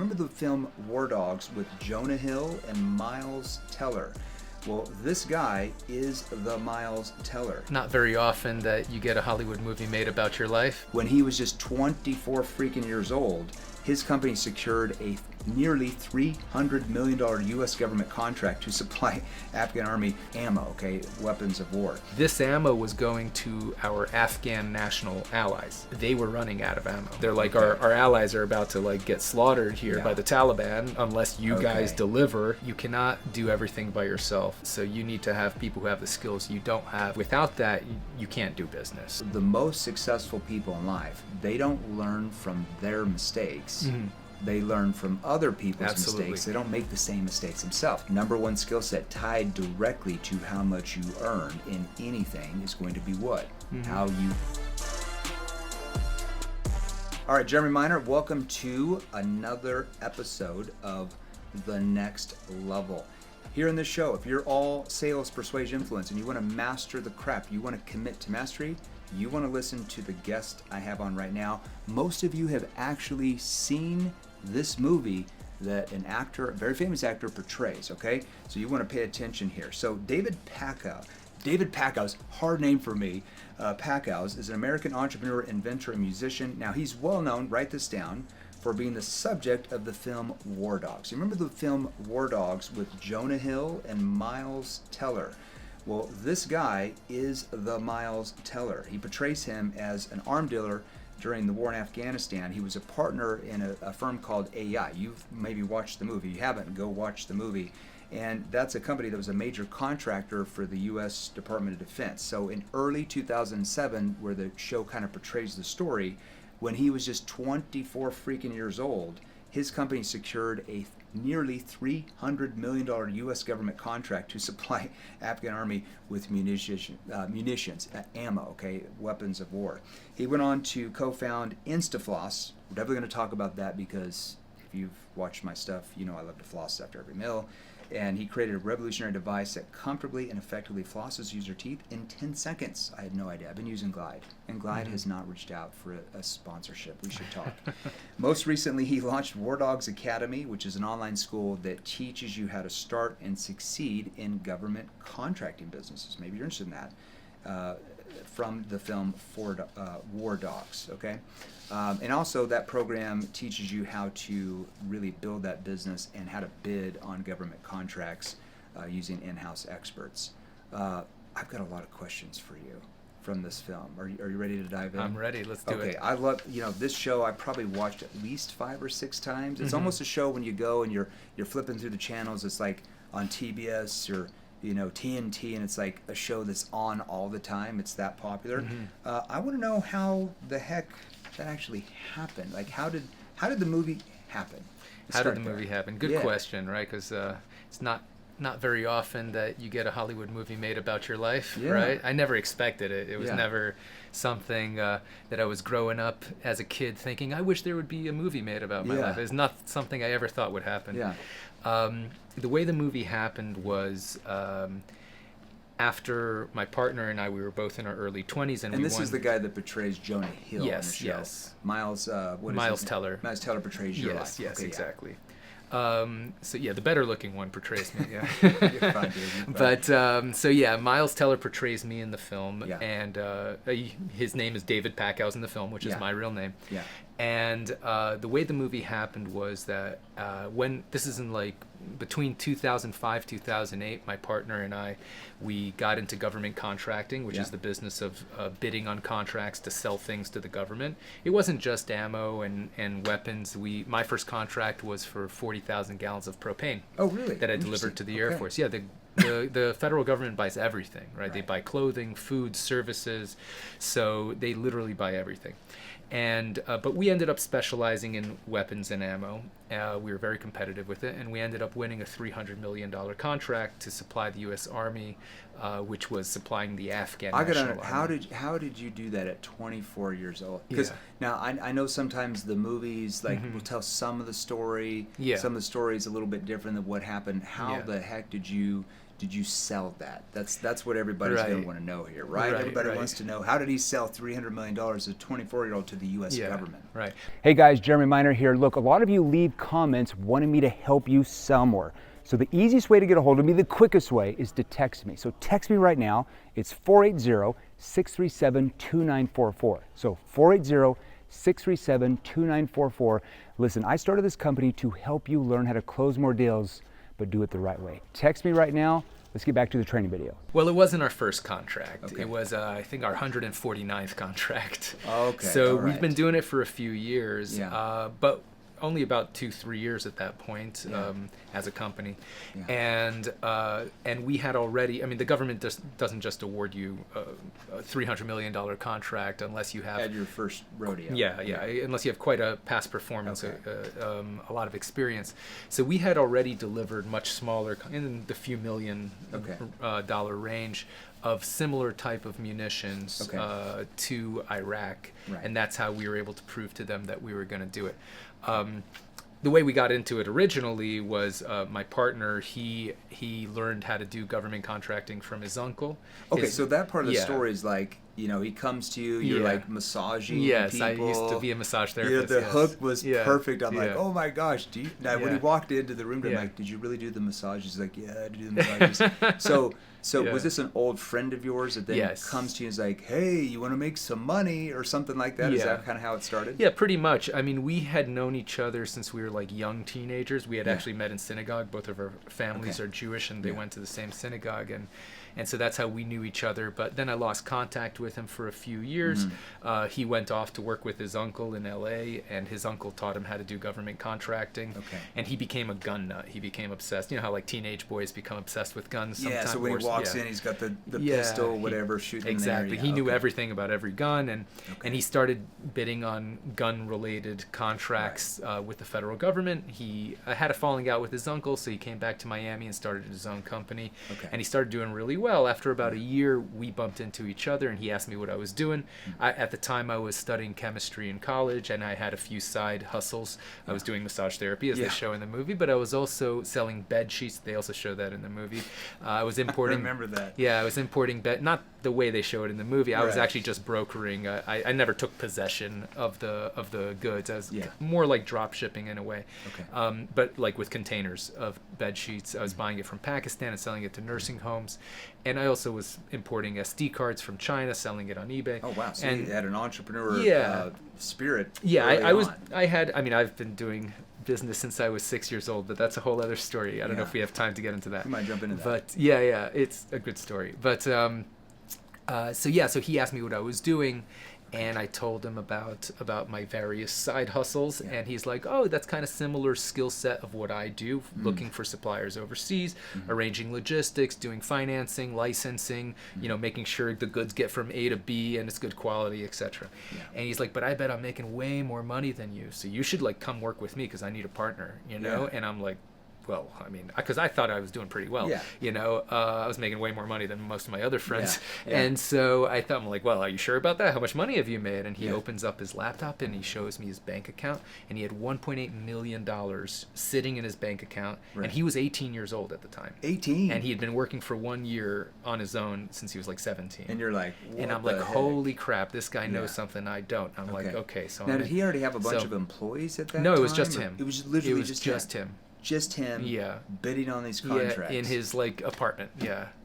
remember the film War Dogs with Jonah Hill and Miles Teller? Well, this guy is the Miles Teller. Not very often that you get a Hollywood movie made about your life. When he was just 24 freaking years old, his company secured a nearly $300 million U.S. government contract to supply Afghan army ammo, weapons of war. This ammo was going to our Afghan national allies. They were running out of ammo. They're like, our allies are about to get slaughtered here by the Taliban unless you guys deliver. You cannot do everything by yourself, so you need to have people who have the skills you don't have. Without that, you can't do business. The most successful people in life, they don't learn from their mistakes. They learn from other people's mistakes. They don't make the same mistakes themselves. Number one skill set tied directly to how much you earn in anything is going to be what? How you... All right, Jeremy Miner, welcome to another episode of The Next Level. Here in this show, if you're all sales, persuasion, influence, and you want to master the craft, you want to commit to mastery, you want to listen to the guest I have on right now. Most of you have actually seen this movie that an actor, a very famous actor, portrays, okay? So you want to pay attention here. So David Packouz, hard name for me. Packouz is an American entrepreneur, inventor, and musician. Now he's well known, write this down, for being the subject of the film War Dogs. You remember the film War Dogs with Jonah Hill and Miles Teller? Well, this guy is the Miles Teller. He portrays him as an arm dealer during the war in Afghanistan. He was a partner in a firm called AI. You've maybe watched the movie. If you haven't, go watch the movie. And that's a company that was a major contractor for the U.S. Department of Defense. So in early 2007, where the show kind of portrays the story, when he was just 24 freaking years old, his company secured a nearly $300 million U.S. government contract to supply Afghan army with munitions, ammo, weapons of war. He went on to co-found Instafloss. We're definitely going to talk about that because if you've watched my stuff, you know I love to floss after every meal. And he created a revolutionary device that comfortably and effectively flosses user teeth in 10 seconds. I had no idea. I've been using Glide, and Glide has not reached out for a sponsorship. We should talk. Most recently, he launched War Dogs Academy, which is an online school that teaches you how to start and succeed in government contracting businesses. Maybe you're interested in that. From the film War Dogs, and also that program teaches you how to really build that business and how to bid on government contracts using in-house experts. I've got a lot of questions for you from this film. Are you ready to dive in? I'm ready. Let's do it. Okay, I love this show. I probably watched at least 5 or 6 times. It's almost a show when you go and you're flipping through the channels. It's like on TBS or TNT, and it's like a show that's on all the time. It's that popular. I want to know how the heck that actually happened. Like, how did the movie happen? How did the movie happen? Good question, right? Because it's not very often that you get a Hollywood movie made about your life, right? I never expected it. It was never something that I was growing up as a kid thinking, I wish there would be a movie made about my life. It's not something I ever thought would happen. The way the movie happened was after my partner and I, we were both in our early 20s. And this is the guy that portrays Jonah Hill in the show. Yes. Miles Teller. Miles Teller portrays your life. Yes, exactly. The better looking one portrays me. Yeah. You're fine, dude. But Miles Teller portrays me in the film, and his name is David Packouz in the film, which is my real name. Yeah. And the way the movie happened was that when this is in between 2005 2008, my partner and I, we got into government contracting, which is the business of bidding on contracts to sell things to the government. It wasn't just ammo and weapons. My first contract was for 40,000 gallons of propane. Oh, really? That I delivered to the Air Force. Yeah, the federal government buys everything, right? They buy clothing, food, services, so they literally buy everything. And but we ended up specializing in weapons and ammo. We were very competitive with it, and we ended up winning a $300 million contract to supply the U.S. Army, which was supplying the Afghan National Army. How did you do that at 24 years old? Because now I know sometimes the movies will tell some of the story. Yeah. Some of the story is a little bit different than what happened. How the heck did you did you sell that? That's what everybody's going to want to know here, right? Everybody wants to know, how did he sell $300 million as a 24-year-old to the U.S. government? Right. Hey guys, Jeremy Miner here. Look, a lot of you leave comments wanting me to help you sell more. So the easiest way to get a hold of me, the quickest way, is to text me. So text me right now. It's 480-637-2944. So 480-637-2944. Listen, I started this company to help you learn how to close more deals, but do it the right way. Text me right now. Let's get back to the training video. Well, it wasn't our first contract. It was, I think, our 149th contract. Okay. So we've been doing it for a few years, Yeah. but only about 2-3 years at that point as a company. And we had already, I mean, the government doesn't just award you a $300 million contract unless you have... At your first rodeo. Yeah, unless you have quite a past performance, a lot of experience. So we had already delivered much smaller, in the few million dollar range, of similar type of munitions to Iraq. And that's how we were able to prove to them that we were going to do it. The way we got into it originally was my partner, he learned how to do government contracting from his uncle. Okay, so that part of the story is like, you know, he comes to you, you're like massaging people. I used to be a massage therapist. The hook was perfect. I'm like, oh my gosh. When he walked into the room, I'm like, did you really do the massage? He's like, yeah, I do the massages. So was this an old friend of yours that then comes to you and is like, hey, you want to make some money or something like that? Is that kind of how it started? Yeah, pretty much. I mean, we had known each other since we were like young teenagers. We had actually met in synagogue. Both of our families are Jewish, and they went to the same synagogue. And so that's how we knew each other. But then I lost contact with him for a few years. He went off to work with his uncle in L.A., and his uncle taught him how to do government contracting. And he became a gun nut. He became obsessed. You know how like teenage boys become obsessed with guns sometimes? So when he walks in, he's got the pistol, whatever, shooting exactly. in there. He knew everything about every gun, and he started bidding on gun-related contracts with the federal government. He had a falling out with his uncle, so he came back to Miami and started his own company. And he started doing really well. After about a year, we bumped into each other, and he asked me what I was doing. At the time, I was studying chemistry in college, and I had a few side hustles. I was doing massage therapy, as they show in the movie, but I was also selling bed sheets. They also show that in the movie. I was importing... I remember that. Yeah, I was importing bed... Not the way they show it in the movie. I was actually just brokering. I never took possession of the goods. I was more like drop shipping in a way. But like with containers of bed sheets. I was buying it from Pakistan and selling it to nursing homes. And I also was importing SD cards from China, selling it on eBay. Oh wow! So you had an entrepreneur spirit. Yeah, I've been doing business since I was 6 years old, but that's a whole other story. I don't know if we have time to get into that. We might jump into that. But it's a good story. But so he asked me what I was doing, and I told him about my various side hustles, and he's like, oh, that's kind of similar skill set of what I do, looking for suppliers overseas, arranging logistics, doing financing, licensing, making sure the goods get from A to B and it's good quality, etc. And he's like, but I bet I'm making way more money than you, so you should like come work with me because I need a partner, And I'm like, well, I mean, because I thought I was doing pretty well, I was making way more money than most of my other friends. And so I thought, I'm like, well, are you sure about that? How much money have you made? And he opens up his laptop and he shows me his bank account, and he had $1.8 million sitting in his bank account. And he was 18 years old at the time. 18? And he had been working for 1 year on his own since he was like 17. And you're like, what And I'm like, holy crap, this guy knows something I don't. I'm like, okay. So now, did he already have a bunch of employees at that time? No, it was just him. It was literally just him. Just him bidding on these contracts. In his like apartment.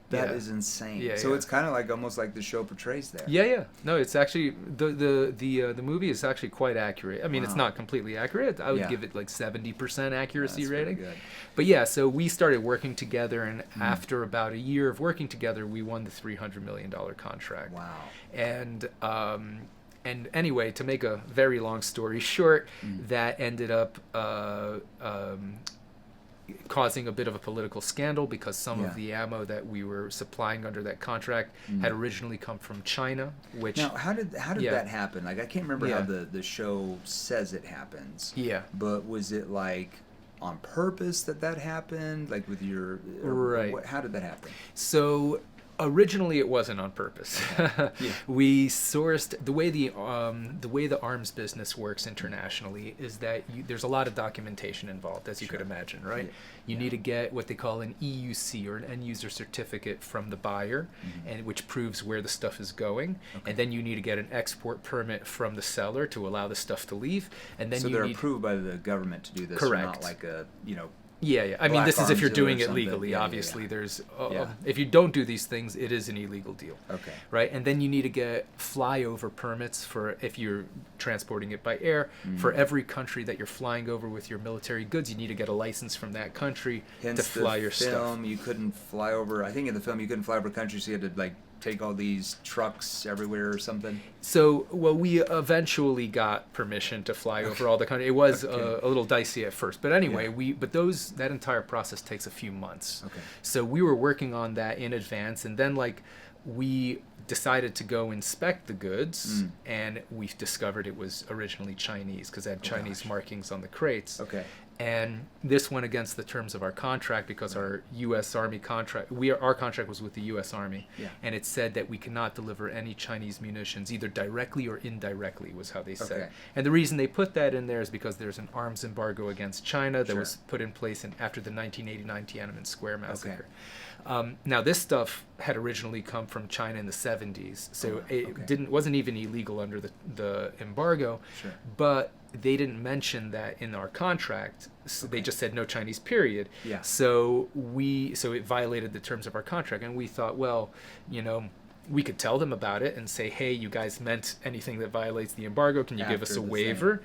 That is insane. So it's kind of like almost like the show portrays there. No, it's actually the movie is actually quite accurate. I mean, it's not completely accurate. I would give it like 70% accuracy rating. Good. But so we started working together, and after about a year of working together, we won the $300 million contract. Wow. And anyway, to make a very long story short, that ended up causing a bit of a political scandal because some of the ammo that we were supplying under that contract had originally come from China. Which now, how did that happen? Like, I can't remember how the show says it happens. But was it like on purpose that happened? Like with your how did that happen? So Originally, it wasn't on purpose. Yeah. We sourced the way the arms business works internationally is that there's a lot of documentation involved, as you could imagine, right? Yeah. You need to get what they call an EUC, or an end user certificate, from the buyer, and which proves where the stuff is going. And then you need to get an export permit from the seller to allow the stuff to leave. And then so they're approved by the government to do this. Correct. Not like a Yeah. I mean, this is if you're doing it legally. Yeah, Obviously, there's Yeah. if you don't do these things, it is an illegal deal. Okay. Right, and then you need to get flyover permits for if you're transporting it by air. For every country that you're flying over with your military goods, you need to get a license from that country to fly your stuff. You couldn't fly over. I think in the film you couldn't fly over countries. So you had to take all these trucks everywhere or something. So, well, we eventually got permission to fly over all the country. It was a little dicey at first, but anyway, that entire process takes a few months. Okay. So we were working on that in advance, and then we decided to go inspect the goods, and we discovered it was originally Chinese because it had Chinese markings on the crates. Okay. And this went against the terms of our contract because our U.S. Army contract, our contract was with the U.S. Army, and it said that we cannot deliver any Chinese munitions either directly or indirectly, was how they said. Okay. And the reason they put that in there is because there's an arms embargo against China that was put in place after the 1989 Tiananmen Square massacre. Now, this stuff had originally come from China in the 70s, so it wasn't even illegal under the embargo, but they didn't mention that in our contract. So they just said no Chinese, period. Yeah. So it violated the terms of our contract, and we thought, well, we could tell them about it and say, hey, you guys meant anything that violates the embargo, can you give us a waiver?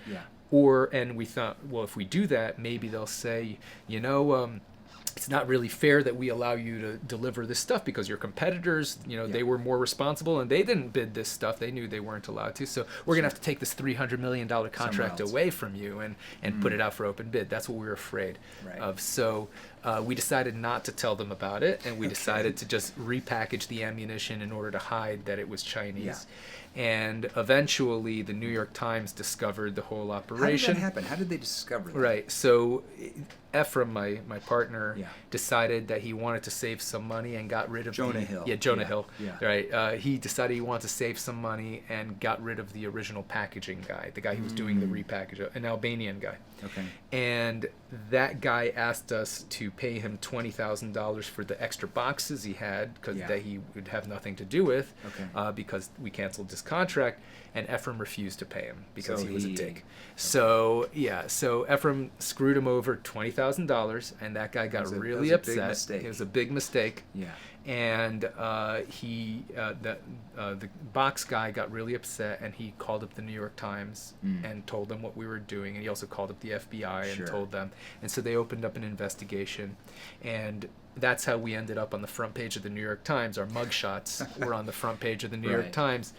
And we thought, well, if we do that, maybe they'll say, it's not really fair that we allow you to deliver this stuff because your competitors, they were more responsible and they didn't bid this stuff. They knew they weren't allowed to. So we're going to have to take this $300 million contract away from you and put it out for open bid. That's what we were afraid of. So we decided not to tell them about it, and we decided to just repackage the ammunition in order to hide that it was Chinese. And eventually the New York Times discovered the whole operation. How did that happen? How did they discover that? Right. So Ephraim, my partner, decided that he wanted to save some money and got rid of Jonah Hill. Yeah, Jonah Hill. Yeah. Right. He decided he wanted to save some money and got rid of the original packaging guy, the guy who was doing the repackage, an Albanian guy. Okay. And that guy asked us to pay him $20,000 for the extra boxes he had that he would have nothing to do with because we canceled this contract, and Ephraim refused to pay him because he was a dick. So Ephraim screwed him over $20,000, and that guy got really upset. It was a big mistake. Yeah. And the box guy got really upset, and he called up the New York Times and told them what we were doing, and he also called up the FBI and told them. And so they opened up an investigation, and that's how we ended up on the front page of the New York Times. Our mugshots were on the front page of the New York Times.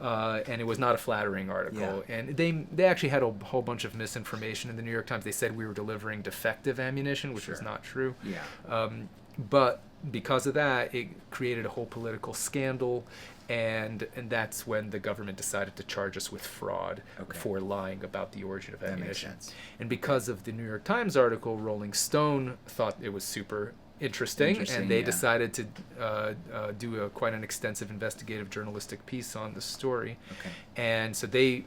And it was not a flattering article. Yeah. And they actually had a whole bunch of misinformation in the New York Times. They said we were delivering defective ammunition, which was not true. Yeah. But because of that, it created a whole political scandal, and that's when the government decided to charge us with fraud for lying about the origin of ammunition. That makes sense. And because of the New York Times article, Rolling Stone thought it was super interesting, and they decided to do quite an extensive investigative journalistic piece on the story. And so they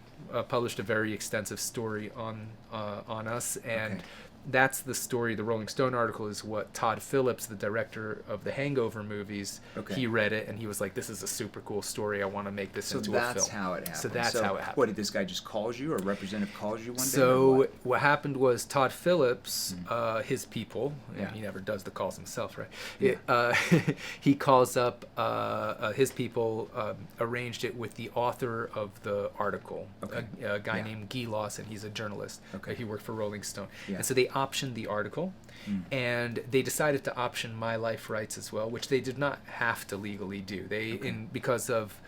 published a very extensive story on us, and that's the story. The Rolling Stone article is what Todd Phillips, the director of the Hangover movies, he read it and he was like, this is a super cool story, I want to make this into a film. So that's how it happened. So that's how it happened. What, did this guy just calls you, or a representative calls you one day? So what happened was Todd Phillips, his people, and he never does the calls himself, right? He calls up his people, arranged it with the author of the article, a guy named Guy Lawson. He's a journalist. He worked for Rolling Stone. And so they optioned the article, and they decided to option my life rights as well, which they did not have to legally do. Because of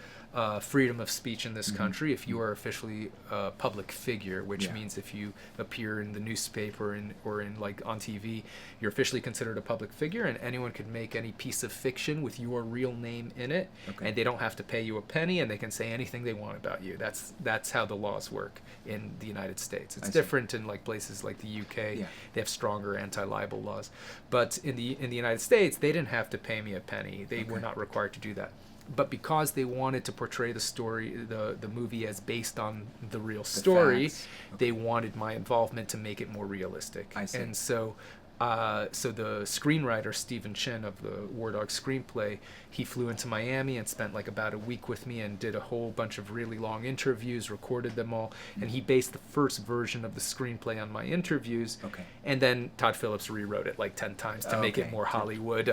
freedom of speech in this country if you are officially a public figure, which means if you appear in the newspaper or in like on TV, you're officially considered a public figure, and anyone could make any piece of fiction with your real name in it, and they don't have to pay you a penny, and they can say anything they want about you. That's how the laws work in the United States. It's different in like places like the UK. They have stronger anti-libel laws, but in the United States, they didn't have to pay me a penny. They were not required to do that. But because they wanted to portray the story, the movie as based on the real story, they wanted my involvement to make it more realistic. I see. And so the screenwriter, Stephen Chin of the War Dog screenplay, he flew into Miami and spent like about a week with me and did a whole bunch of really long interviews, recorded them all, and he based the first version of the screenplay on my interviews. And then Todd Phillips rewrote it like 10 times to make it more Hollywood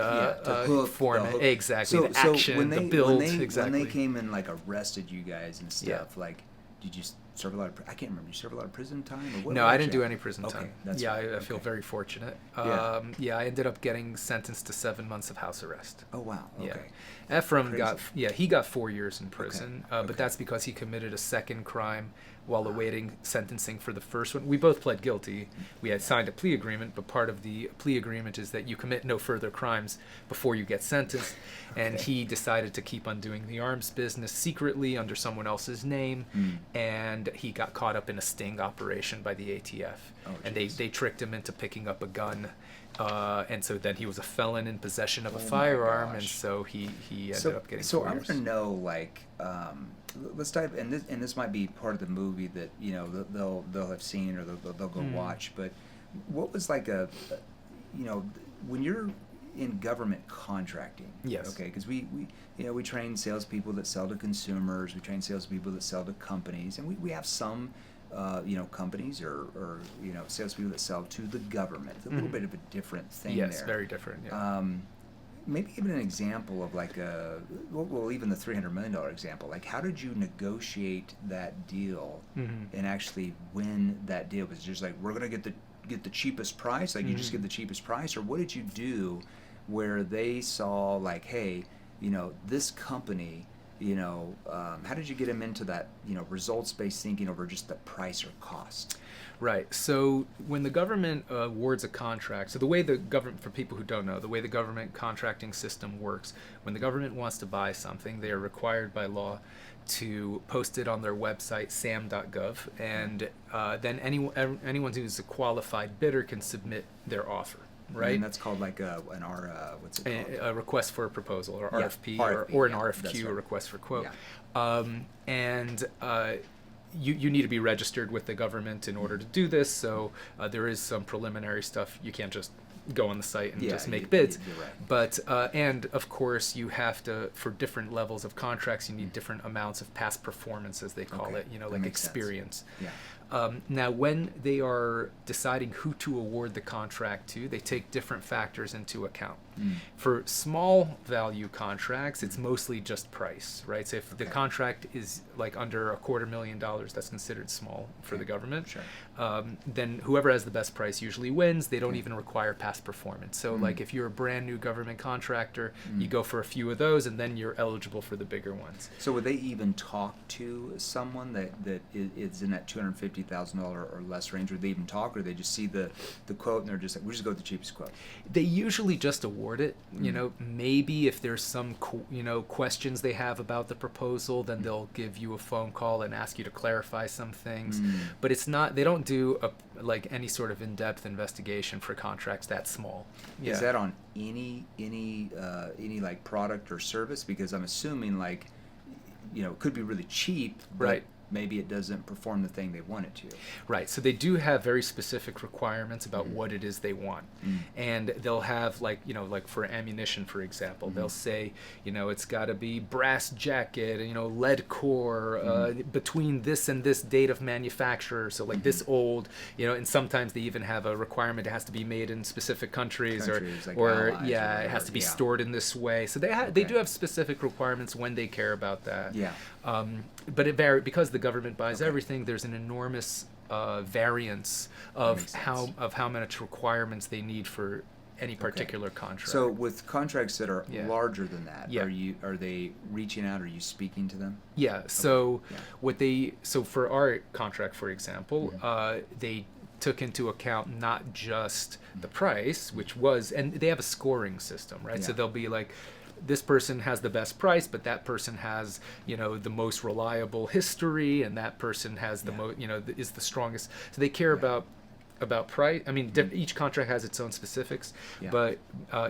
format. Exactly. So, the action, when they, the build. When they came and like arrested you guys and stuff, like, did you serve a lot of? I can't remember. Did you serve a lot of prison time? Or what? No, I didn't do any prison time. That's I feel very fortunate. I ended up getting sentenced to 7 months of house arrest. Oh wow. Okay. Ephraim he got 4 years in prison, but that's because he committed a second crime while awaiting sentencing for the first one. We both pled guilty. We had signed a plea agreement, but part of the plea agreement is that you commit no further crimes before you get sentenced. And he decided to keep on doing the arms business secretly under someone else's name, and he got caught up in a sting operation by the ATF. And they tricked him into picking up a gun. And so then he was a felon in possession of a firearm, and so he ended up getting 4 years. So I want to know, like, let's dive, and this might be part of the movie that they'll have seen or they'll go watch. But what was like when you're in government contracting? Okay, because we train salespeople that sell to consumers. We train salespeople that sell to companies, and we have some. Companies or salespeople that sell to the government. It's a little bit of a different thing there. Yes, very different. Maybe even an example of like even the $300 million example. Like, how did you negotiate that deal and actually win that deal? Was it just like, we're going to get the cheapest price? Like, you just get the cheapest price? Or what did you do where they saw like, hey, this company, how did you get them into that, results-based thinking over just the price or cost? Right. So when the government awards a contract, so the way the government, for people who don't know, the way the government contracting system works, when the government wants to buy something, they are required by law to post it on their website, sam.gov, and then anyone who's a qualified bidder can submit their offer. Right, and that's called like what's it called? A request for a proposal, or RFP, RFP or an RFQ, a request for quote. You need to be registered with the government in order to do this. So there is some preliminary stuff. You can't just go on the site and just make bids. You're right. But and of course you have to, for different levels of contracts, you need different amounts of past performance, as they call it. Like experience. Now, when they are deciding who to award the contract to, they take different factors into account. For small value contracts, it's mostly just price, right? So if the contract is like under $250,000, that's considered small for the government. Then whoever has the best price usually wins. They don't even require past performance. So like if you're a brand new government contractor, you go for a few of those, and then you're eligible for the bigger ones. So would they even talk to someone that is in that $250,000 or less range? Would they even talk, or they just see the quote and they're just like, we'll just go with the cheapest quote? They usually just award it. Maybe if there's some questions they have about the proposal, then they'll give you a phone call and ask you to clarify some things. But it's not, they don't do like any sort of in-depth investigation for contracts that small. Is that on any like product or service? Because I'm assuming like it could be really cheap, but maybe it doesn't perform the thing they want it to. Right. So they do have very specific requirements about what it is they want. And they'll have like for ammunition, for example, they'll say, it's got to be brass jacket, lead core, between this and this date of manufacture. So like this old, and sometimes they even have a requirement it has to be made in specific countries or it has to be stored in this way. So they do have specific requirements when they care about that. But it varies because the government buys everything. There's an enormous variance of how much requirements they need for any particular contract. So with contracts that are larger than that, Yeah. are they reaching out? Are you speaking to them? Yeah. So so for our contract, for example, they took into account not just the price, which was, and they have a scoring system, right? Yeah. So they'll be like, this person has the best price, but that person has, the most reliable history, and that person has the most, is the strongest. So they care about price. I mean, each contract has its own specifics, but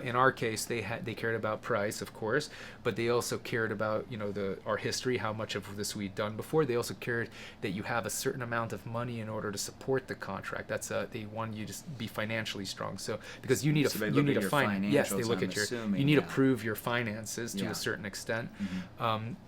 in our case, they cared about price, of course, but they also cared about our history, how much of this we'd done before. They also cared that you have a certain amount of money in order to support the contract. That's they want you to be financially strong. So because you need so you need a finance. Yes, they look at your. You need to prove your finances to a certain extent,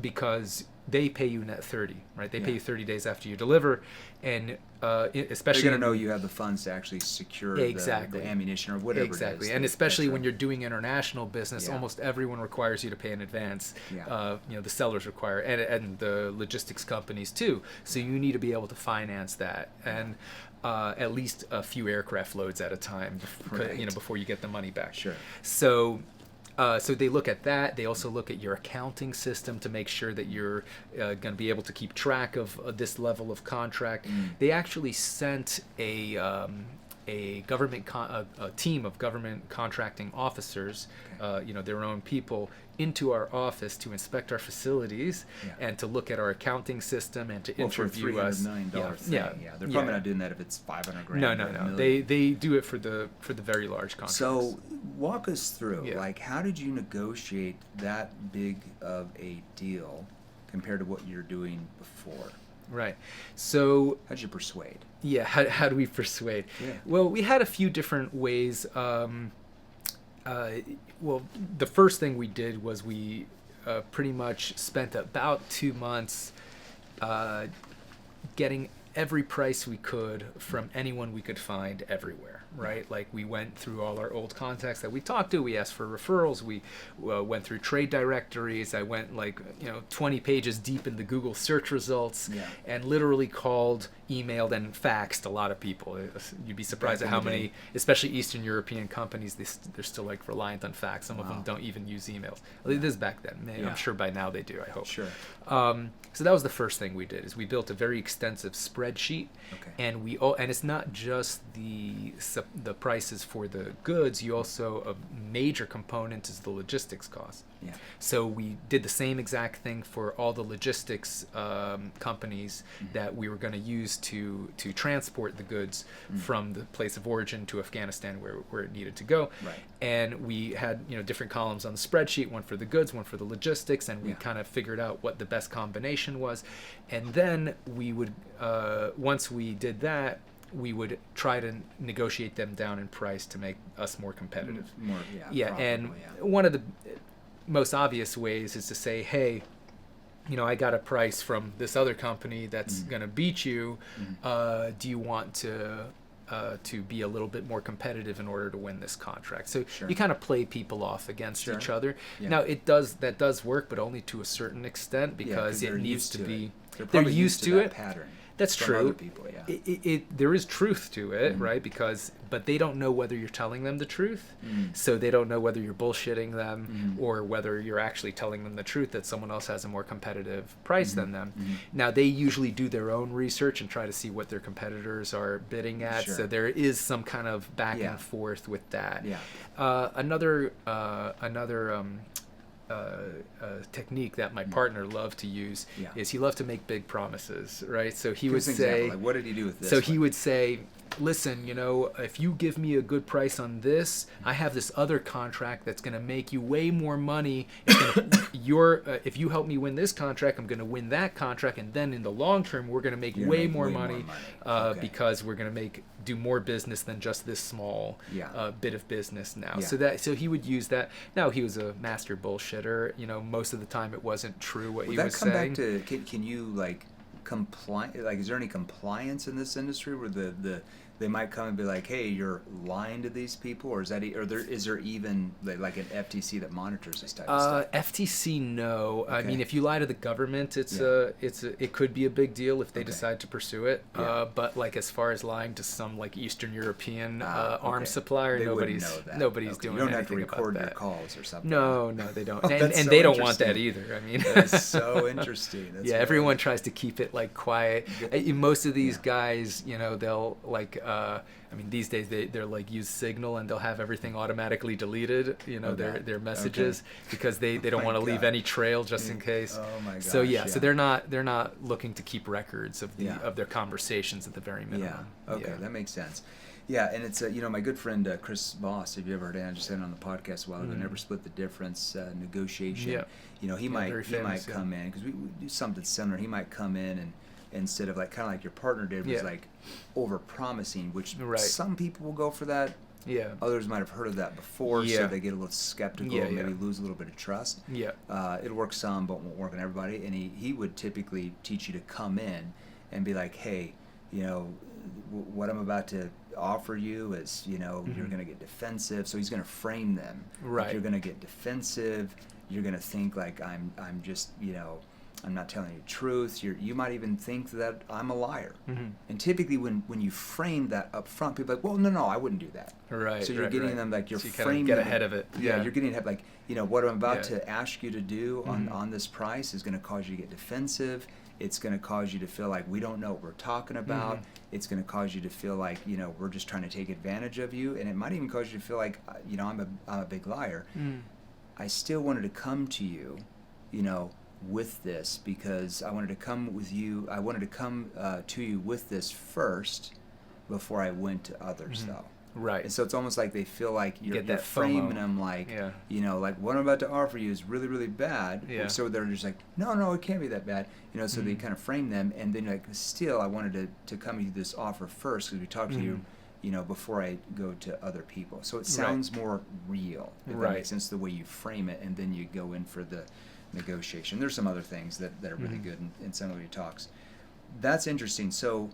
because they pay you net 30, right? They pay you 30 days after you deliver, and especially they're going to know you have the funds to actually secure the ammunition or whatever. Exactly, and especially when you're doing international business, almost everyone requires you to pay in advance. The sellers require, and the logistics companies too. So you need to be able to finance that, and at least a few aircraft loads at a time, before you get the money back. Sure. So they look at that. They also look at your accounting system to make sure that you're going to be able to keep track of this level of contract. They actually sent a government a team of government contracting officers, their own people, into our office to inspect our facilities and to look at our accounting system and to interview us. $300 million thing. They're probably not doing that if it's $500,000. No. They do it for the very large contracts. So walk us through, like, how did you negotiate that big of a deal compared to what you're doing before? Right. So how did you persuade? Yeah. How do we persuade? Yeah. Well, we had a few different ways. Well, the first thing we did was we pretty much spent about 2 months getting every price we could from anyone we could find everywhere, right? Like, we went through all our old contacts that we talked to. We asked for referrals. We went through trade directories. I went 20 pages deep in the Google search results and literally called, emailed, and faxed a lot of people. You'd be surprised at how many, especially Eastern European companies, they're still reliant on fax. Some of them don't even use emails. This is back then. I'm sure by now they do, I hope. Sure. So that was the first thing we did, is we built a very extensive spreadsheet, and and it's not just the prices for the goods. You also, a major component is the logistics cost. Yeah. So we did the same exact thing for all the logistics companies that we were going to use to transport the goods from the place of origin to Afghanistan where it needed to go. Right. And we had different columns on the spreadsheet, one for the goods, one for the logistics, and we kind of figured out what the best combination was. And then we would, once we did that, we would try to negotiate them down in price to make us more competitive. One of the most obvious ways is to say, hey, I got a price from this other company that's going to beat you. Do you want to be a little bit more competitive in order to win this contract? So you kind of play people off against each other. Now that does work, but only to a certain extent, because it needs to be. They're used to that pattern. That's true. Other people, there is truth to it, right? But they don't know whether you're telling them the truth, so they don't know whether you're bullshitting them or whether you're actually telling them the truth, that someone else has a more competitive price than them. Now, they usually do their own research and try to see what their competitors are bidding at, so there is some kind of back and forth with that. Another technique that my partner loved to use is he loved to make big promises, right? So he would say, what did he do with this? So he would say, listen, if you give me a good price on this, I have this other contract that's going to make you way more money. If you help me win this contract, I'm going to win that contract, and then in the long term, we're going to make way more money. Because we're going to do more business than just this small bit of business now. So he would use that. Now, he was a master bullshitter. Most of the time it wasn't true what he was saying. Back to, can you comply? Is there any compliance in this industry where the they might come and be like, hey, you're lying to these people, or is there even like an FTC that monitors this type of stuff? FTC, no. Okay. I mean, if you lie to the government, it could be a big deal if they decide to pursue it. Yeah. But like as far as lying to some like Eastern European arms supplier, nobody's doing anything about that. You don't have to record your calls or something. No, they don't. Oh, and so they don't want that either. I mean, that's so interesting. That's everyone tries to keep it like quiet. Most of these guys, they'll like. I mean, these days they're like use Signal and they'll have everything automatically deleted, their messages because they don't want to leave any trail just in case. Oh my gosh. So so they're not looking to keep records of their conversations at the very minimum. Yeah. Okay, that makes sense. Yeah, and it's my good friend Chris Voss. Have you ever heard Andrew said on the podcast a while ago? Never Split the Difference negotiation. Yeah. He might come in because we do something similar. He might come in and instead of kind of like your partner did was like over promising, which some people will go for that. Yeah. Others might have heard of that before, so they get a little skeptical, and maybe lose a little bit of trust. Yeah. It'll work some, but won't work on everybody. And he would typically teach you to come in and be like, hey, what I'm about to offer you is, you're going to get defensive. So he's going to frame them. Right. Like you're going to get defensive. You're going to think like I'm just, I'm not telling you the truth. You might even think that I'm a liar. Mm-hmm. And typically when you frame that up front, people are like, well, no, I wouldn't do that. Right. So you're getting them like you're so you framing get ahead of it. Yeah, you're getting ahead like, what I'm about to ask you to do on this price is going to cause you to get defensive. It's going to cause you to feel like we don't know what we're talking about. Mm-hmm. It's going to cause you to feel like, we're just trying to take advantage of you. And it might even cause you to feel like, I'm a big liar. Mm. I still wanted to come to you, with this because I wanted to come to you with this first before I went to other stuff. Right. And so it's almost like they feel like you're framing them like, like what I'm about to offer you is really, really bad. Yeah. So they're just like, no, it can't be that bad. So they kind of frame them, and then like, still I wanted to come to this offer first because we talked to you, before I go to other people. So it sounds more real, if that makes sense, the way you frame it, and then you go in for the negotiation. There's some other things that are really good in some of your talks. That's interesting. So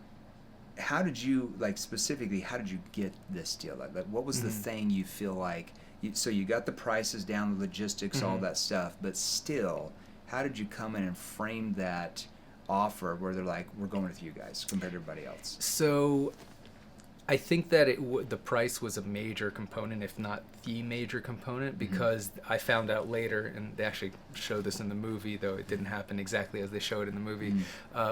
how did you specifically get this deal? Like what was the thing you feel like so you got the prices down, the logistics, all that stuff, but still how did you come in and frame that offer where they're like, we're going with you guys compared to everybody else? So I think that the price was a major component, if not the major component, because I found out later, and they actually show this in the movie, though it didn't happen exactly as they show it in the movie.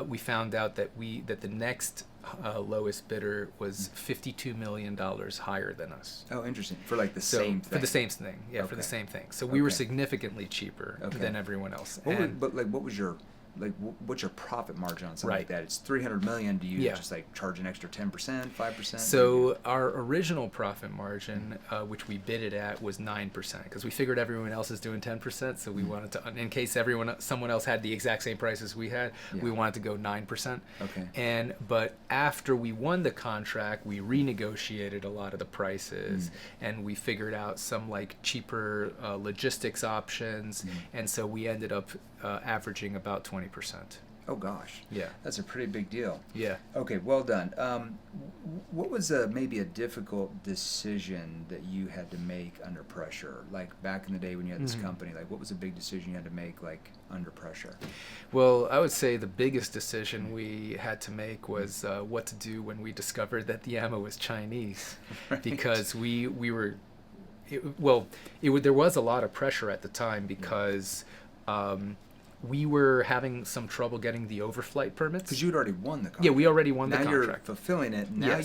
We found out that the next lowest bidder was $52 million higher than us. Oh, interesting. For the same thing. For the same thing, for the same thing. So we were significantly cheaper than everyone else. What was your what's your profit margin on something like that? It's $300 million. Do you just charge an extra 10%, 5%? So our original profit margin, which we bid it at, was 9% because we figured everyone else is doing 10%. So we wanted to, in case someone else had the exact same price as we had, we wanted to go 9%. Okay. But after we won the contract, we renegotiated a lot of the prices, and we figured out some cheaper logistics options, and so we ended up averaging about 20%. Oh gosh. Yeah. That's a pretty big deal. Yeah. Okay, well done. What was maybe a difficult decision that you had to make under pressure? Like back in the day when you had this company, what was a big decision you had to make under pressure? Well, I would say the biggest decision we had to make was what to do when we discovered that the ammo was Chinese. Because there was a lot of pressure at the time because we were having some trouble getting the overflight permits. Because you'd already won the contract. Yeah, we already won the contract. Now you're fulfilling it. Now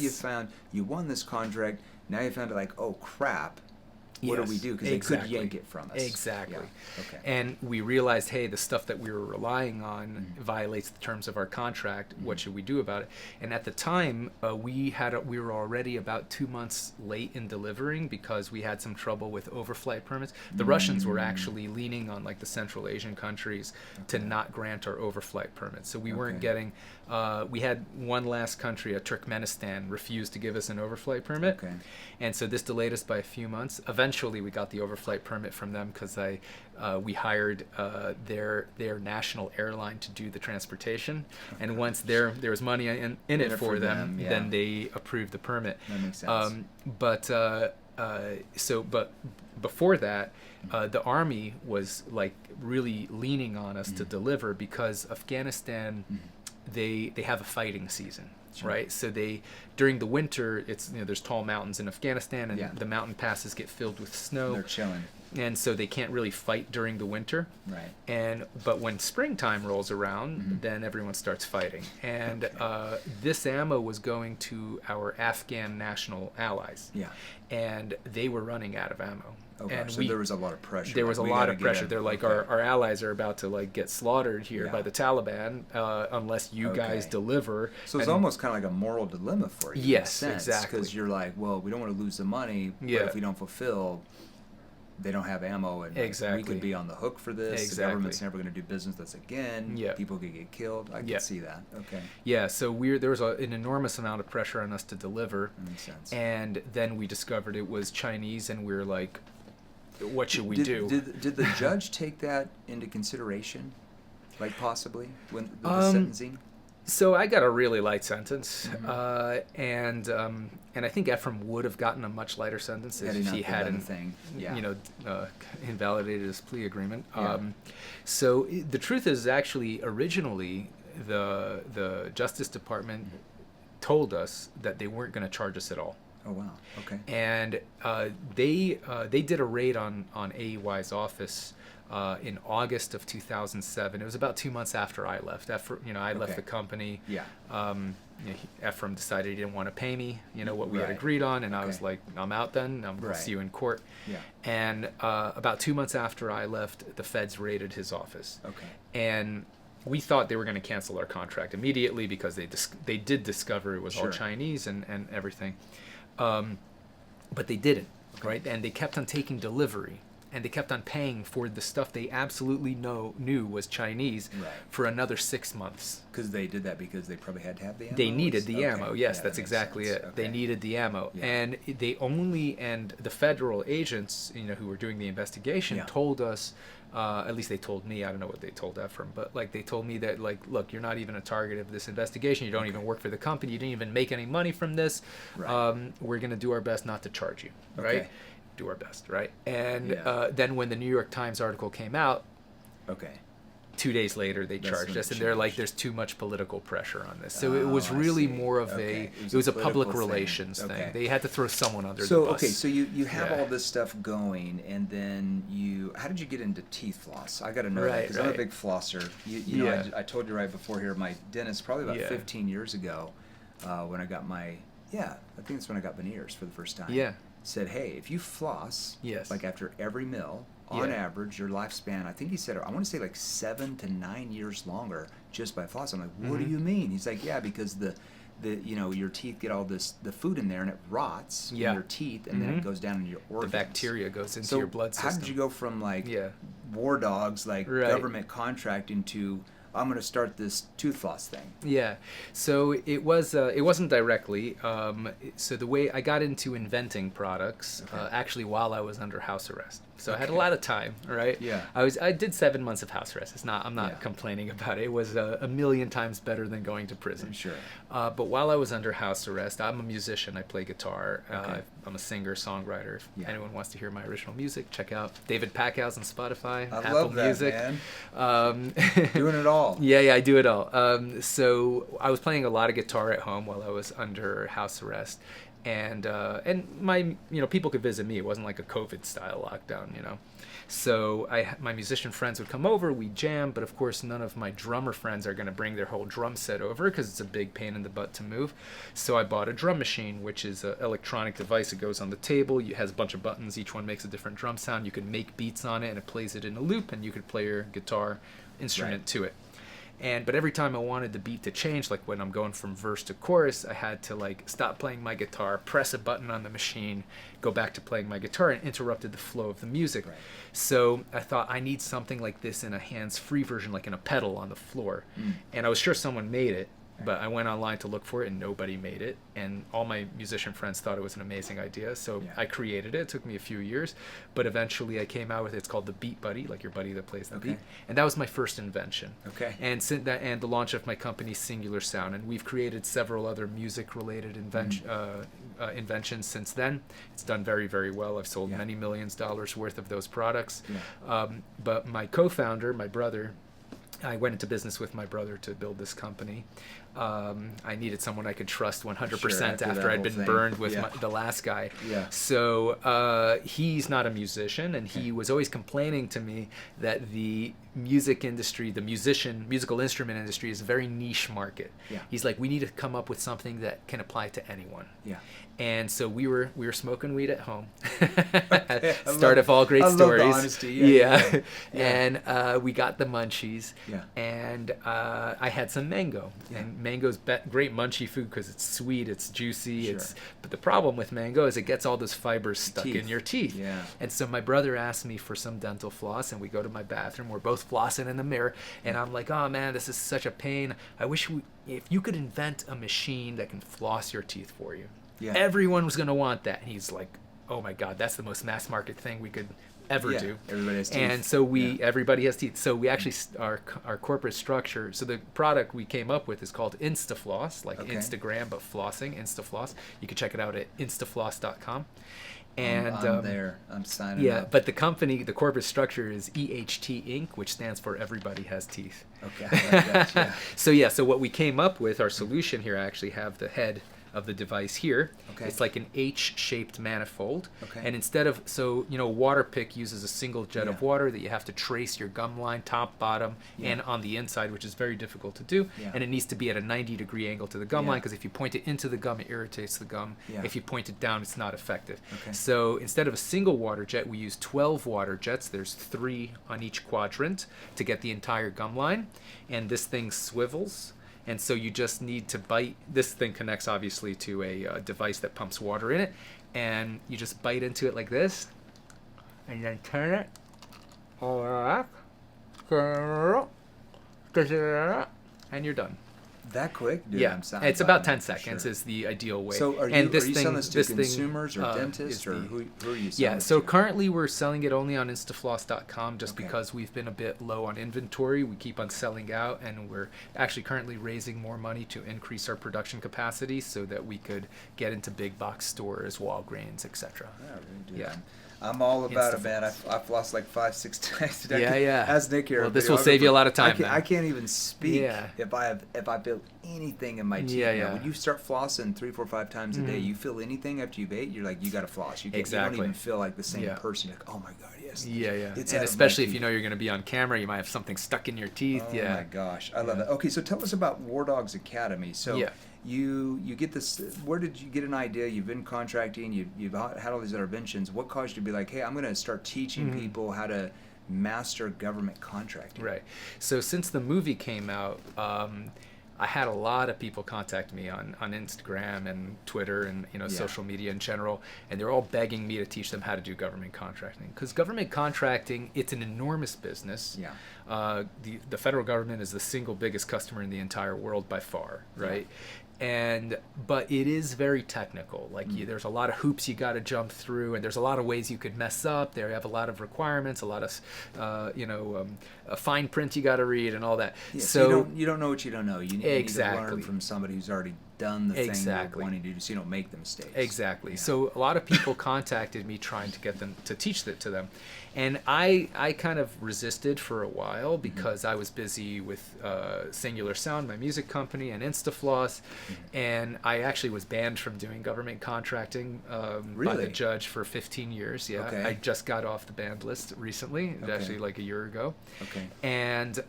you won this contract. Now you found it oh crap. What do we do? Because they could yank it from us. Exactly. Yeah. Okay. And we realized, hey, the stuff that we were relying on violates the terms of our contract. What should we do about it? And at the time, we were already about 2 months late in delivering because we had some trouble with overflight permits. The Russians were actually leaning on the Central Asian countries to not grant our overflight permits. So we weren't getting we had one last country, Turkmenistan, refused to give us an overflight permit. Okay. And so this delayed us by a few months. Eventually, we got the overflight permit from them because we hired their national airline to do the transportation. Okay. And once there was money in it for them, yeah. Then they approved the permit. That makes sense. But before that, the Army was like really leaning on us to deliver because Afghanistan, they have a fighting season. Sure. Right, so during the winter, it's there's tall mountains in Afghanistan, and the mountain passes get filled with snow. They're chilling, and so they can't really fight during the winter. Right. But when springtime rolls around, then everyone starts fighting. And this ammo was going to our Afghan national allies. Yeah. And they were running out of ammo. Oh, and so there was a lot of pressure. There was a lot of pressure. They're like, our allies are about to like get slaughtered here by the Taliban unless you guys deliver. So it's almost kind of like a moral dilemma for you. Yes, in a sense, exactly. Because you're like, well, we don't want to lose the money, but if we don't fulfill, they don't have ammo, and we could be on the hook for this. Exactly. The government's never going to do business with us again. Yeah. People could get killed. I can see that. Okay. Yeah, so there was an enormous amount of pressure on us to deliver. That makes sense. And then we discovered it was Chinese, and we were like, what should we do? Did the judge take that into consideration, like possibly when the sentencing? So I got a really light sentence, and I think Ephraim would have gotten a much lighter sentence if he hadn't, invalidated his plea agreement. Yeah. So the truth is, actually, originally the Justice Department told us that they weren't going to charge us at all. Oh wow! Okay. And they did a raid on AEY's office in August of 2007. It was about 2 months after I left. I left the company. Yeah. Ephraim decided he didn't want to pay me. What we had agreed on, and I was like, I'm out then. I'm going to see you in court. Yeah. And about 2 months after I left, the feds raided his office. Okay. And we thought they were going to cancel our contract immediately because they did discover it was all Chinese and everything. But they didn't, right? And they kept on taking delivery, and they kept on paying for the stuff they absolutely knew was Chinese for another 6 months. Because they did that because they probably had to have the ammo? They needed the ammo, yes, that's exactly it. Okay. They needed the ammo. Yeah. And and the federal agents, who were doing the investigation told us, at least they told me, I don't know what they told Ephraim, but like they told me that, like, look, you're not even a target of this investigation. You don't even work for the company. You didn't even make any money from this. Right. We're going to do our best not to charge you, right? Do our best, right? And then when the New York Times article came out, 2 days later they charged us, and they're like, there's too much political pressure on this. So it was really more of it was a public relations thing. They had to throw someone under the bus. So you have all this stuff going, and then how did you get into teeth floss? I got to know that, because I'm a big flosser. I told you right before here, my dentist probably about 15 years ago, when I got I think it's when I got veneers for the first time. Yeah. Said, hey, if you floss, like after every meal, on average, your lifespan, I think he said, I want to say like 7 to 9 years longer just by floss. I'm like, what do you mean? He's like, yeah, because your teeth get all the food in there, and it rots in your teeth, and then it goes down into your organs. The bacteria goes into your blood system. How did you go from like war dogs, like government contracting, to I'm going to start this tooth floss thing? Yeah, so it wasn't directly. So the way I got into inventing products, actually while I was under house arrest. So I had a lot of time, right? Yeah. I did 7 months of house arrest. I'm not complaining about it. It was a million times better than going to prison. Sure. But while I was under house arrest, I'm a musician. I play guitar. I'm a singer, songwriter. If anyone wants to hear my original music, check out David Packouz on Spotify, Apple love that, Music. Man. Doing it all. Yeah, I do it all. So I was playing a lot of guitar at home while I was under house arrest. And my people could visit me. It wasn't like a COVID style lockdown, So my musician friends would come over, we'd jam, but of course none of my drummer friends are going to bring their whole drum set over because it's a big pain in the butt to move. So I bought a drum machine, which is an electronic device. It goes on the table. It has a bunch of buttons. Each one makes a different drum sound. You can make beats on it, and it plays it in a loop, and you could play your guitar instrument to it. But every time I wanted the beat to change, like when I'm going from verse to chorus, I had to like stop playing my guitar, press a button on the machine, go back to playing my guitar, and interrupted the flow of the music. Right. So I thought, I need something like this in a hands-free version, like in a pedal on the floor. And I was sure someone made it, But I went online to look for it, and nobody made it. And all my musician friends thought it was an amazing idea. So I created it. It took me a few years. But eventually I came out with it. It's called the Beat Buddy, like your buddy that plays the beat. And that was my first invention. Okay. And since that, and the launch of my company, Singular Sound. And we've created several other music-related inventions since then. It's done very, very well. I've sold many millions of dollars worth of those products. But my co-founder, my brother, I went into business with my brother to build this company. I needed someone I could trust 100% after I'd been burned with the last guy. So he's not a musician, and he was always complaining to me that the music industry, the musical instrument industry, is a very niche market. He's like, we need to come up with something that can apply to anyone. And so we were smoking weed at home. Start of all great stories. I love the honesty. And we got the munchies. And I had some mango. And mango's great munchy food because it's sweet, it's juicy. But the problem with mango is it gets all those fibers stuck in your teeth. And so my brother asked me for some dental floss, and we go to my bathroom. We're both flossing in the mirror, and I'm like, oh man, this is such a pain. I wish if you could invent a machine that can floss your teeth for you. Everyone was going to want that. And he's like, oh my God, that's the most mass market thing we could ever do. Everybody has teeth. And so everybody has teeth. So we actually, our corporate structure, so the product we came up with is called Instafloss, like Instagram, but flossing, Instafloss. You can check it out at instafloss.com. And I'm there. I'm signing up. But the company, the corporate structure is EHT Inc., which stands for Everybody Has Teeth. Okay, I like that, So what we came up with, our solution here, I actually have the head of the device here. It's like an H-shaped manifold. And instead of, water pick uses a single jet of water that you have to trace your gum line, top, bottom, and on the inside, which is very difficult to do. And it needs to be at a 90-degree angle to the gum line, because if you point it into the gum, it irritates the gum. If you point it down, it's not effective. So instead of a single water jet, we use 12 water jets. There's 3 on each quadrant to get the entire gum line. And this thing swivels. And so you just need to bite. This thing connects obviously to a device that pumps water in it, and you just bite into it like this, and then turn it all back, and you're done. That quick? Dude, it's about 10 seconds is the ideal way. So are you selling this to consumers or dentists, or who are you selling so to? Currently we're selling it only on instafloss.com just because we've been a bit low on inventory. We keep on selling out, and we're actually currently raising more money to increase our production capacity so that we could get into big box stores, Walgreens, etc. I'm all about it, man. I flossed like 5-6 times today. As Nick here. Well, this will save you a lot of time. I can't even speak if I feel anything in my teeth. When you start flossing 3, 4, 5 times a day, you feel anything after you've ate, you're like, you got to floss. You don't even feel like the same person. You're like, oh my God, yes. And especially if you know you're going to be on camera, you might have something stuck in your teeth. Oh my gosh, I love it. Okay, so tell us about War Dogs Academy. So. You get this. Where did you get an idea? You've been contracting. You've had all these interventions. What caused you to be like, hey, I'm going to start teaching people how to master government contracting? Right. So since the movie came out, I had a lot of people contact me on Instagram and Twitter and social media in general, and they're all begging me to teach them how to do government contracting, because government contracting, it's an enormous business. The federal government is the single biggest customer in the entire world by far, right? But it is very technical. Like there's a lot of hoops you got to jump through, and there's a lot of ways you could mess up. They have a lot of requirements, a lot of a fine print you got to read, and all that. So you don't know what you don't know. You need to learn from somebody who's already done the thing you're wanting to do, so you don't make the mistakes. So a lot of people contacted me trying to get them to teach that to them, and I kind of resisted for a while because I was busy with Singular Sound, my music company, and Instafloss, and I actually was banned from doing government contracting by the judge for 15 years. I just got off the banned list recently, actually like a year ago. And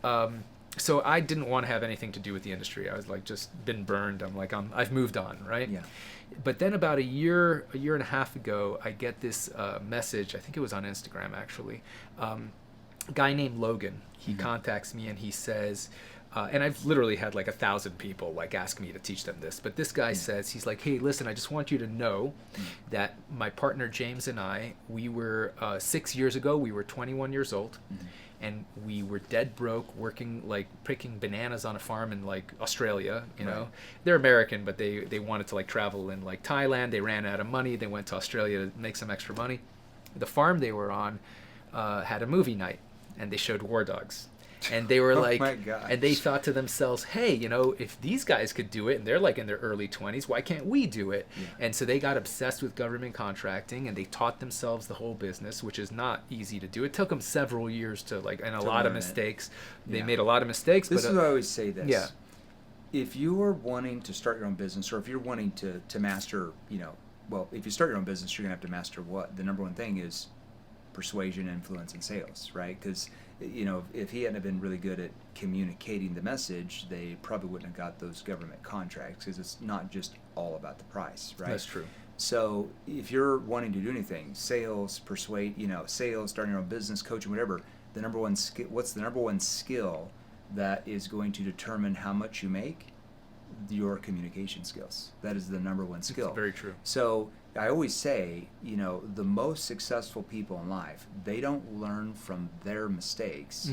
so I didn't want to have anything to do with the industry. I was like, just been burned. I'm like, I've moved on, right? But then about a year and a half ago, I get this message. I think it was on Instagram, actually. A guy named Logan. He contacts me and he says, and I've literally had like 1,000 people like ask me to teach them this. But this guy says, he's like, hey, listen, I just want you to know that my partner James and I, we were 6 years ago, we were 21 years old. And we were dead broke, working like picking bananas on a farm in like Australia. You know, they're American, but they wanted to like travel in like Thailand. They ran out of money. They went to Australia to make some extra money. The farm they were on had a movie night, and they showed War Dogs. And they were like, and they thought to themselves, hey, you know, if these guys could do it, and they're like in their early 20s, why can't we do it? Yeah. And so they got obsessed with government contracting, and they taught themselves the whole business, which is not easy to do. It took them several years to like, and a lot of mistakes. They made a lot of mistakes. This but, is what I always say this. Yeah. If you are wanting to start your own business, or if you're wanting to master, you know, well, if you start your own business, you're going to have to master what? The number one thing is persuasion, influence, and sales, right? Because, you know, if he hadn't been really good at communicating the message, they probably wouldn't have got those government contracts, because it's not just all about the price, right? That's true. So if you're wanting to do anything, sales, persuade, you know, sales, starting your own business, coaching, whatever, the number one skill, what's the number one skill that is going to determine how much you make? Your communication skills. That is the number one skill. It's very true. So I always say, you know, the most successful people in life, they don't learn from their mistakes.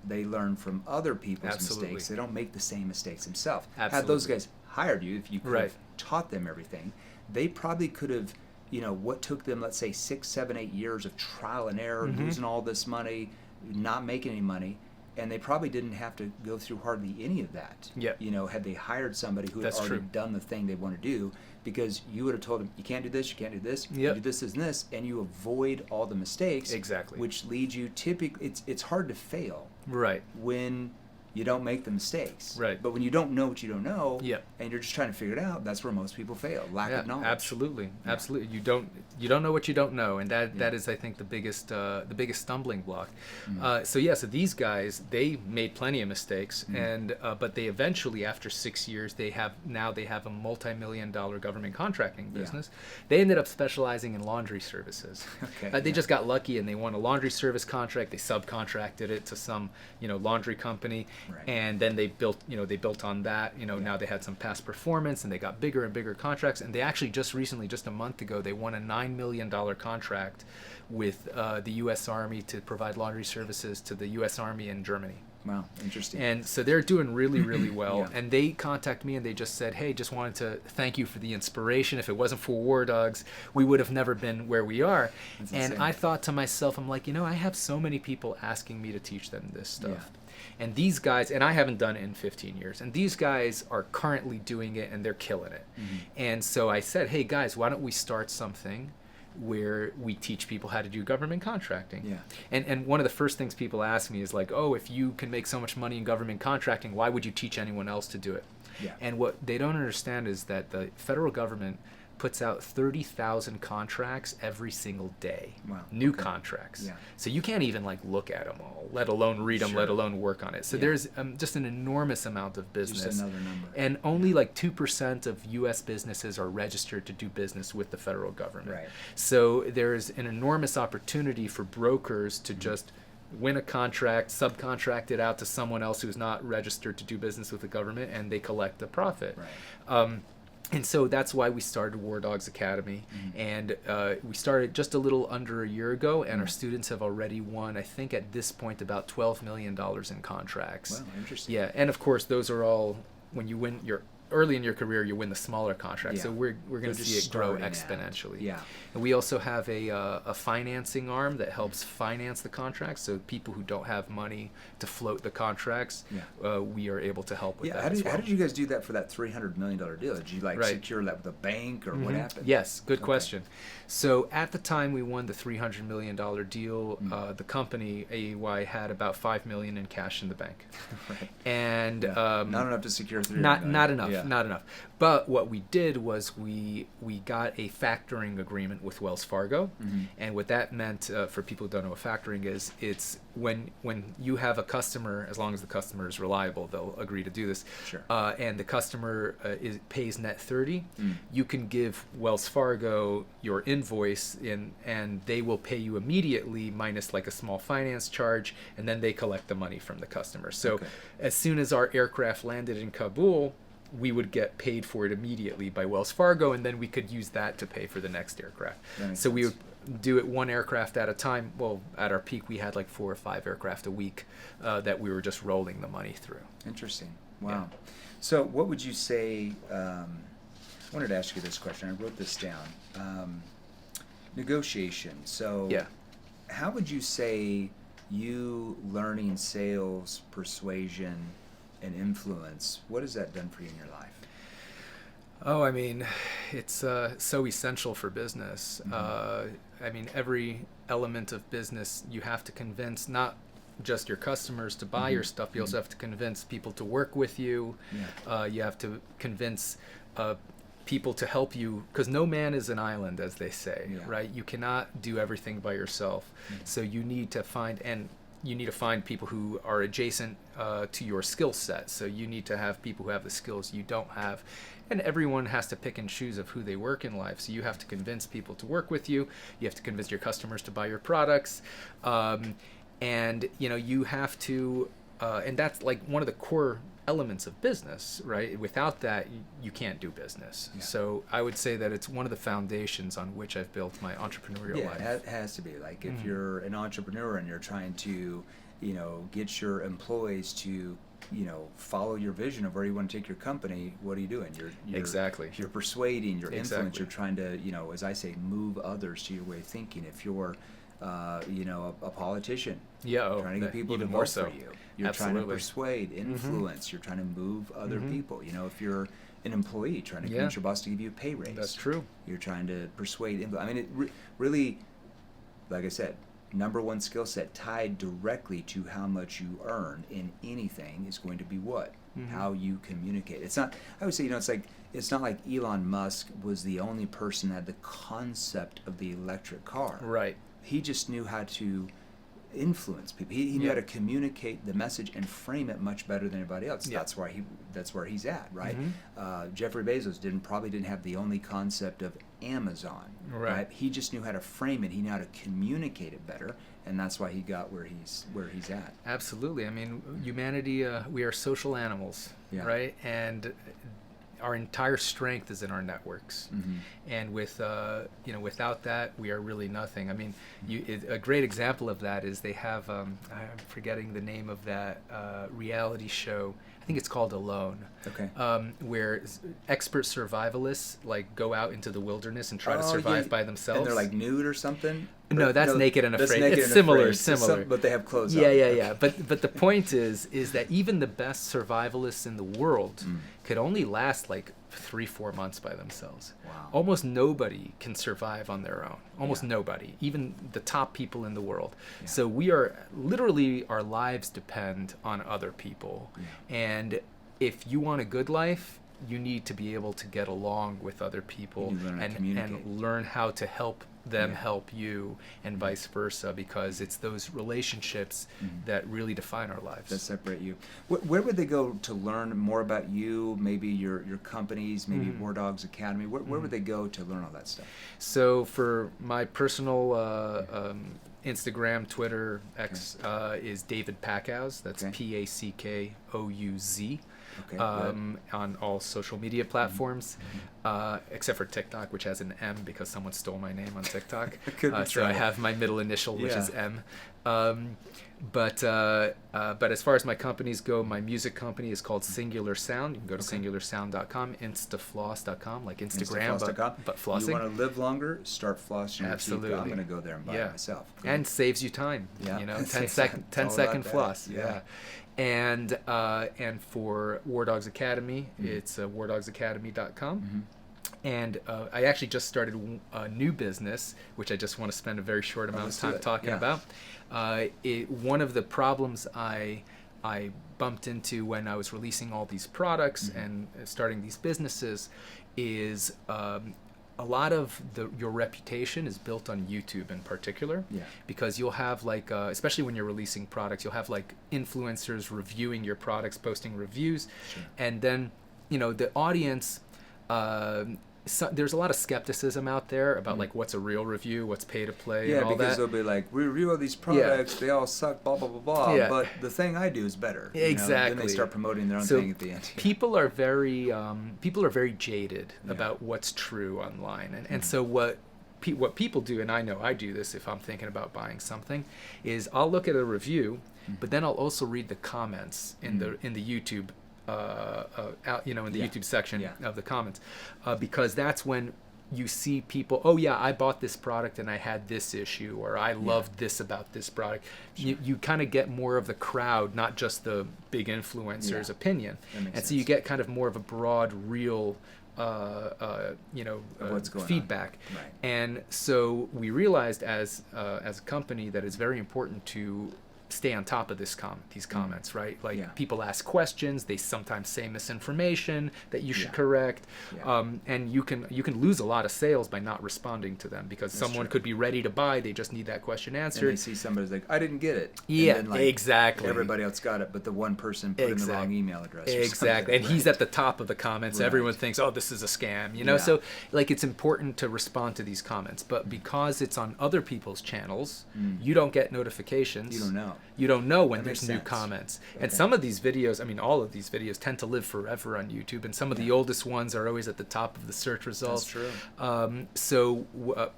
They learn from other people's mistakes. They don't make the same mistakes themselves. Had those guys hired you, if you could have taught them everything, they probably could have, you know, what took them, let's say, 6, 7, 8 years of trial and error, losing all this money, not making any money, and they probably didn't have to go through hardly any of that. You know, had they hired somebody who had already done the thing they want to do, because you would have told them, you can't do this, you can't do this, you do this and this, and you avoid all the mistakes. Which leads you typically, it's hard to fail. When you don't make the mistakes. But when you don't know what you don't know, and you're just trying to figure it out, that's where most people fail. Lack of knowledge. Absolutely. You don't know what you don't know, and that is, I think, the biggest stumbling block. So these guys, they made plenty of mistakes, and but they eventually, after 6 years, they have a multi-million-dollar government contracting business. They ended up specializing in laundry services. They just got lucky, and they won a laundry service contract. They subcontracted it to some, you know, laundry company. And then they built on that. You know, now they had some past performance, and they got bigger and bigger contracts. And they actually just recently, just a month ago, they won a $9 million contract with the U.S. Army to provide laundry services to the U.S. Army in Germany. Wow, interesting. And so they're doing really, really well. And they contacted me, and they just said, hey, just wanted to thank you for the inspiration. If it wasn't for War Dogs, we would have never been where we are. And I thought to myself, I'm like, you know, I have so many people asking me to teach them this stuff. And these guys, and I haven't done it in 15 years, and these guys are currently doing it, and they're killing it. And so I said, hey, guys, why don't we start something where we teach people how to do government contracting? And one of the first things people ask me is like, oh, if you can make so much money in government contracting, why would you teach anyone else to do it? And what they don't understand is that the federal government puts out 30,000 contracts every single day. New contracts. So you can't even like look at them all, let alone read them, let alone work on it. So there's just an enormous amount of business. Just another number. And only like 2% of U.S. businesses are registered to do business with the federal government. So there's an enormous opportunity for brokers to just win a contract, subcontract it out to someone else who's not registered to do business with the government, and they collect the profit. And so that's why we started War Dogs Academy. And we started just a little under a year ago, and our students have already won, I think at this point, about $12 million in contracts. Wow, interesting. Yeah, and of course, those are all, when you win your early in your career, you win the smaller contracts. So we're going to see it grow exponentially. And we also have a financing arm that helps finance the contracts. So people who don't have money to float the contracts, we are able to help with that. How did you guys do that for that $300 million deal? Did you secure that with a bank, or what happened? Yes, good question. So at the time we won the $300 million deal, the company AEY had about $5 million in cash in the bank. And not enough to secure $300 million. Not enough. not enough. But what we did was we got a factoring agreement with Wells Fargo, and what that meant for people who don't know what factoring is, it's when you have a customer, as long as the customer is reliable, they'll agree to do this. Sure. And the customer pays net 30. You can give Wells Fargo your invoice and they will pay you immediately minus like a small finance charge, and then they collect the money from the customer. So as soon as our aircraft landed in Kabul, we would get paid for it immediately by Wells Fargo, and then we could use that to pay for the next aircraft. So we would do it one aircraft at a time. Well, at our peak, we had like 4 or 5 aircraft a week that we were just rolling the money through. Interesting. Wow. Yeah. So what would you say, I wanted to ask you this question. I wrote this down. Negotiation. So how would you say you learning sales, persuasion, and influence, what has that done for you in your life? Oh, I mean, it's so essential for business. I mean, every element of business, you have to convince not just your customers to buy your stuff, you also have to convince people to work with you. You have to convince people to help you, because no man is an island, as they say, right? You cannot do everything by yourself. So you need to find people who are adjacent to your skill set. So you need to have people who have the skills you don't have. And everyone has to pick and choose of who they work in life. So you have to convince people to work with you. You have to convince your customers to buy your products. And, you have to, and that's like one of the core elements of business, right? Without that, you can't do business. So I would say that it's one of the foundations on which I've built my entrepreneurial life. It has to be. Like if you're an entrepreneur and you're trying to, get your employees to, follow your vision of where you want to take your company, what are you doing? You're persuading, you're influencing, you're trying to, as I say, move others to your way of thinking. If you're, a politician, trying to get people to vote for you. You're trying to persuade, influence. You're trying to move other people. If you're an employee, trying to convince your boss to give you a pay raise. That's true. You're trying to persuade. I mean, it really, like I said, number one skill set tied directly to how much you earn in anything is going to be what? How you communicate. It's not, I would say, it's not like Elon Musk was the only person that had the concept of the electric car. Right. He just knew how to influence people. He knew how to communicate the message and frame it much better than anybody else. That's where he's at, right? Jeffrey Bezos probably didn't have the only concept of Amazon, right? He just knew how to frame it. He knew how to communicate it better, and that's why he got where he's at. Absolutely. I mean, humanity, we are social animals, right? And our entire strength is in our networks, and without that, we are really nothing. I mean, a great example of that is they have I'm forgetting the name of that reality show. I think it's called Alone. Okay. Where expert survivalists go out into the wilderness and try to survive by themselves. And they're like nude or something? No, that's Naked and Afraid. It's similar. But they have clothes on. Yeah. But the point is that even the best survivalists in the world could only last 3-4 months by themselves. Wow. Almost nobody can survive on their own. Almost nobody, even the top people in the world. So we are literally, our lives depend on other people. And if you want a good life, you need to be able to get along with other people and learn how to help them help you, and vice versa, because it's those relationships that really define our lives. That separate you. Where would they go to learn more about you, maybe your companies, maybe War Dogs Academy? Where would they go to learn all that stuff? So for my personal Instagram, Twitter, X is David Packouz. That's Packouz. On all social media platforms, except for TikTok, which has an M because someone stole my name on TikTok. So I have my middle initial, which is M. But as far as my companies go, my music company is called Singular Sound. You can go to singularsound.com, Instafloss.com, like Instagram, but flossing. You want to live longer? Start flossing. Absolutely. I'm going to go there and buy it myself. And saves you time. 10-second floss. And for War Dogs Academy, it's wardogsacademy.com. And I actually just started a new business, which I just want to spend a very short amount of time talking about. One of the problems I I bumped into when I was releasing all these products and starting these businesses is a lot of your reputation is built on YouTube in particular, because you'll have like, especially when you're releasing products, you'll have like influencers reviewing your products, posting reviews, and then, you know, the audience, there's a lot of skepticism out there about like what's a real review, what's pay to play, and all that. Yeah, because they'll be like, we review all these products, they all suck, blah, blah, blah, blah, but the thing I do is better. Exactly. Then they start promoting their own thing at the end. People are very jaded about what's true online. And so what people do, and I know I do this if I'm thinking about buying something, is I'll look at a review, but then I'll also read the comments in the YouTube YouTube section of the comments, because that's when you see people, oh yeah, I bought this product and I had this issue, or I loved this about this product. You kind of get more of the crowd, not just the big influencer's opinion, and sense. so you get kind of more of a broad, real feedback. Right. And so we realized as a company that it's very important to stay on top of these comments, right? Like people ask questions, they sometimes say misinformation that you should correct, and you can lose a lot of sales by not responding to them, because someone could be ready to buy, they just need that question answered. And they see somebody's like, I didn't get it. Yeah, and then, like, exactly. Everybody else got it, but the one person put in the wrong email address. Exactly, and he's at the top of the comments. Everyone thinks, oh, this is a scam, you know? So like, it's important to respond to these comments, but because it's on other people's channels, you don't get notifications. You don't know when there's new comments. And some of these videos, I mean, all of these videos tend to live forever on YouTube, and some of the oldest ones are always at the top of the search results. That's true. So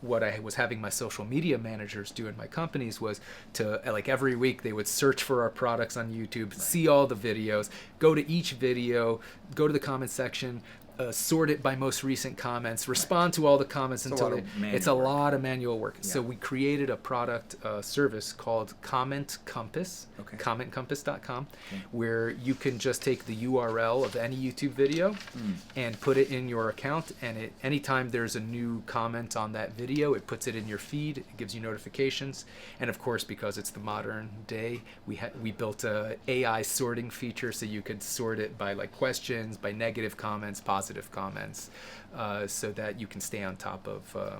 what I was having my social media managers do in my companies was to, like, every week they would search for our products on YouTube, see all the videos, go to each video, go to the comment section, sort it by most recent comments, respond to all the comments until it's a lot of manual work. So we created a product service called Comment Compass, commentcompass.com, where you can just take the URL of any YouTube video and put it in your account, and anytime there's a new comment on that video, it puts it in your feed, it gives you notifications. And of course, because it's the modern day, we built a AI sorting feature, so you could sort it by like questions, by negative comments, positive comments, so that you can stay on top of the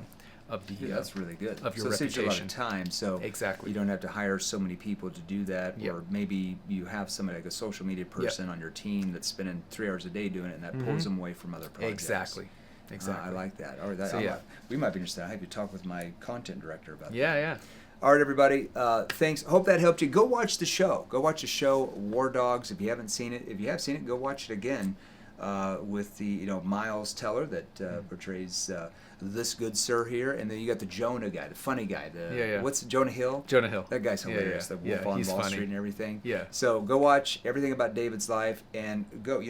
that's really good. Of your so reputation. It saves you a lot of time, so exactly. you don't have to hire so many people to do that, or maybe you have somebody like a social media person on your team that's spending 3 hours a day doing it, and that pulls them away from other projects. Exactly. I like that. Or that we might be interested. I have to talk with my content director about that. Yeah. All right, everybody. Thanks. Hope that helped you. Go watch the show. War Dogs. If you haven't seen it, if you have seen it, go watch it again. With the Miles Teller that portrays this good sir here, and then you got the Jonah guy, the funny guy. What's Jonah Hill? Jonah Hill. That guy's hilarious. The Wolf on Wall Street and everything. Yeah. So go watch everything about David's life, and go.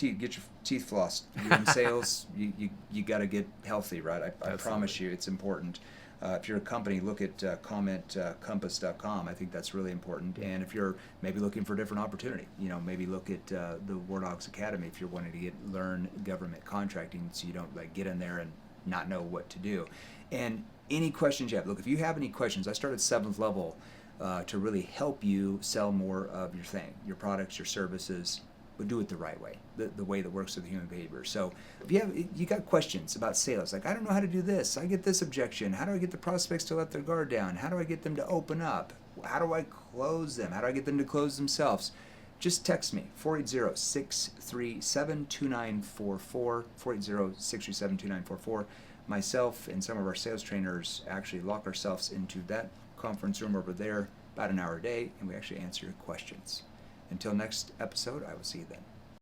Get your teeth flossed. You're in sales. You got to get healthy, right? I promise you, it's important. If you're a company, look at commentcompass.com. I think that's really important. And if you're maybe looking for a different opportunity, maybe look at the War Dogs Academy if you're wanting to learn government contracting, so you don't like get in there and not know what to do. And any questions you have, look, if you have any questions, I started 7th level to really help you sell more of your thing, your products, your services, but do it the right way, the way that works with human behavior. So if you got questions about sales, like, I don't know how to do this, I get this objection, how do I get the prospects to let their guard down, how do I get them to open up, how do I close them, how do I get them to close themselves, just text me, 480-637-2944, 480-637-2944. Myself and some of our sales trainers actually lock ourselves into that conference room over there about an hour a day, and we actually answer your questions. Until next episode, I will see you then.